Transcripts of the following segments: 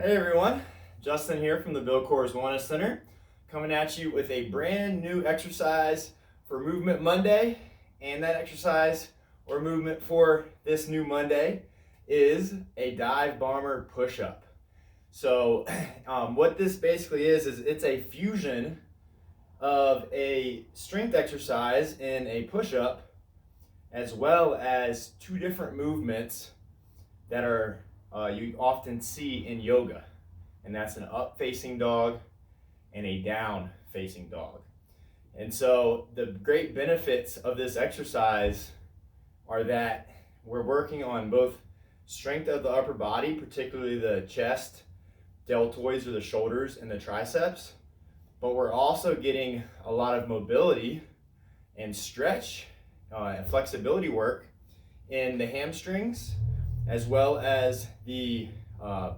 Hey everyone, Justin here from the Bill Coors Wellness Center, coming at you with a brand new exercise for Movement Monday. And that exercise or movement for this new Monday is a dive bomber push-up. So what this basically is it's a fusion of a strength exercise in a push-up as well as two different movements that are you often see in yoga, and that's an up-facing dog and a down-facing dog. And so the great benefits of this exercise are that we're working on both strength of the upper body, particularly the chest, deltoids or the shoulders and the triceps, but we're also getting a lot of mobility and stretch and flexibility work in the hamstrings, as well as the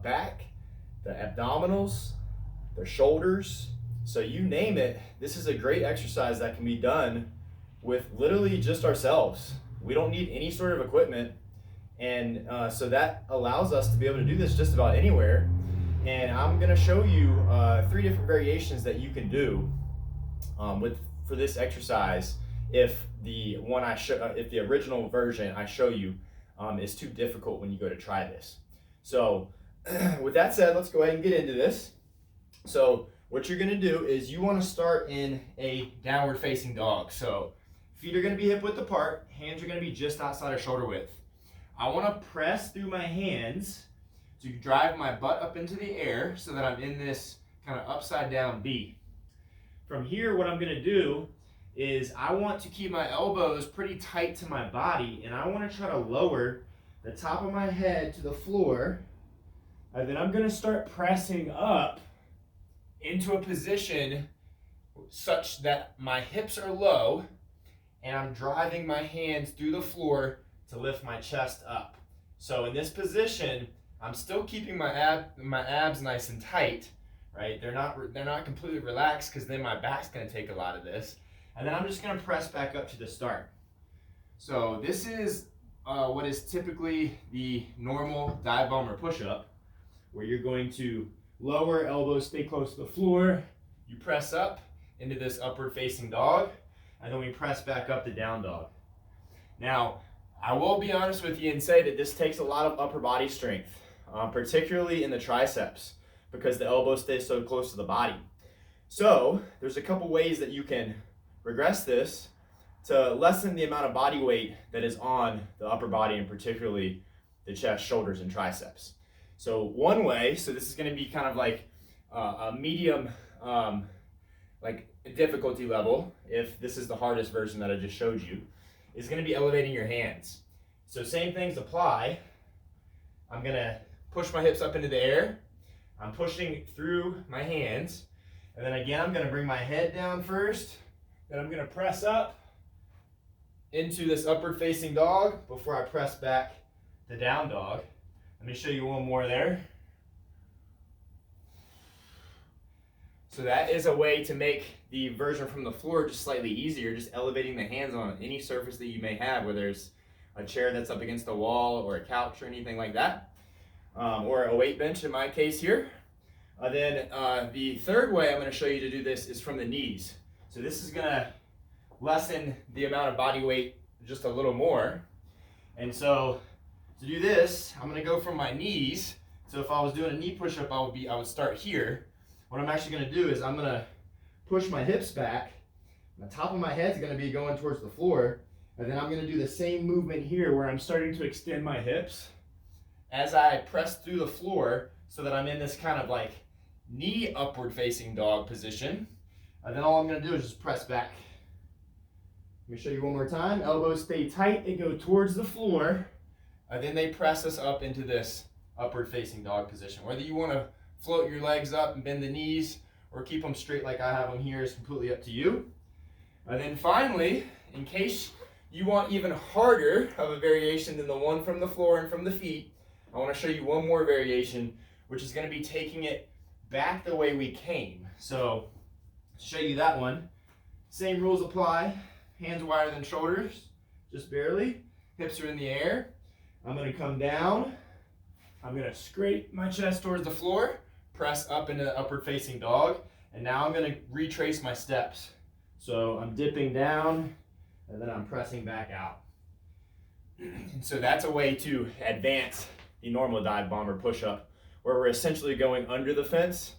back, the abdominals, the shoulders. So you name it, this is a great exercise that can be done with literally just ourselves. We don't need any sort of equipment. And so that allows us to be able to do this just about anywhere. And I'm gonna show you 3 different variations that you can do for this exercise if the original version I show you is too difficult when you go to try this. So with that said, let's go ahead and get into this. So what you're gonna do is you wanna start in a downward facing dog. So feet are gonna be hip width apart, hands are gonna be just outside of shoulder width. I wanna press through my hands to drive my butt up into the air so that I'm in this kind of upside down V. From here, what I'm gonna do is I want to keep my elbows pretty tight to my body, and I want to try to lower the top of my head to the floor, and then I'm going to start pressing up into a position such that my hips are low and I'm driving my hands through the floor to lift my chest up. So in this position, I'm still keeping my abs nice and tight, right? They're not completely relaxed because then my back's going to take a lot of this. And then I'm just going to press back up to the start. So this is what is typically the normal dive bomber push-up, where you're going to lower, elbows stay close to the floor, you press up into this upward facing dog, and then we press back up to down dog. Now, I will be honest with you and say that this takes a lot of upper body strength, particularly in the triceps, because the elbows stay so close to the body. So there's a couple ways that you can regress this to lessen the amount of body weight that is on the upper body, and particularly the chest, shoulders, and triceps. So one way, so this is going to be kind of like a medium like difficulty level, if this is the hardest version that I just showed you, is going to be elevating your hands. So same things apply. I'm going to push my hips up into the air. I'm pushing through my hands, and then again I'm going to bring my head down first. Then I'm going to press up into this upward facing dog before I press back to down dog. Let me show you one more there. So that is a way to make the version from the floor just slightly easier, just elevating the hands on any surface that you may have, whether it's a chair that's up against the wall or a couch or anything like that, or a weight bench in my case here. Then the third way I'm going to show you to do this is from the knees. So this is going to lessen the amount of body weight just a little more. And so to do this, I'm going to go from my knees. So if I was doing a knee push-up, I would start here. What I'm actually going to do is I'm going to push my hips back. The top of my head is going to be going towards the floor. And then I'm going to do the same movement here where I'm starting to extend my hips as I press through the floor so that I'm in this kind of like knee upward facing dog position. And then all I'm going to do is just press back. Let me show you one more time. Elbows stay tight and go towards the floor. And then they press us up into this upward facing dog position. Whether you want to float your legs up and bend the knees or keep them straight like I have them here is completely up to you. And then finally, in case you want even harder of a variation than the one from the floor and from the feet, I want to show you one more variation, which is going to be taking it back the way we came. So to show you that one, same rules apply. Hands wider than shoulders, just barely. Hips are in the air. I'm going to come down, I'm gonna scrape my chest towards the floor, press up into the upward facing dog, and now I'm gonna retrace my steps. So I'm dipping down, and then I'm pressing back out. And so that's a way to advance the normal dive bomb or push-up, where we're essentially going under the fence,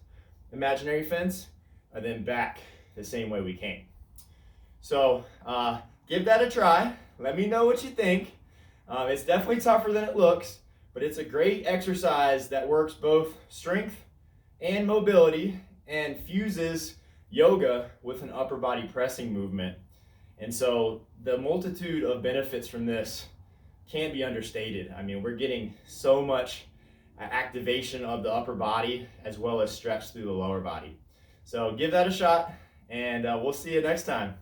imaginary fence, and then back the same way we came. So give that a try. Let me know what you think. It's definitely tougher than it looks, but it's a great exercise that works both strength and mobility and fuses yoga with an upper body pressing movement. And so the multitude of benefits from this can't be understated. I mean, we're getting so much activation of the upper body as well as stretch through the lower body. So give that a shot, and we'll see you next time.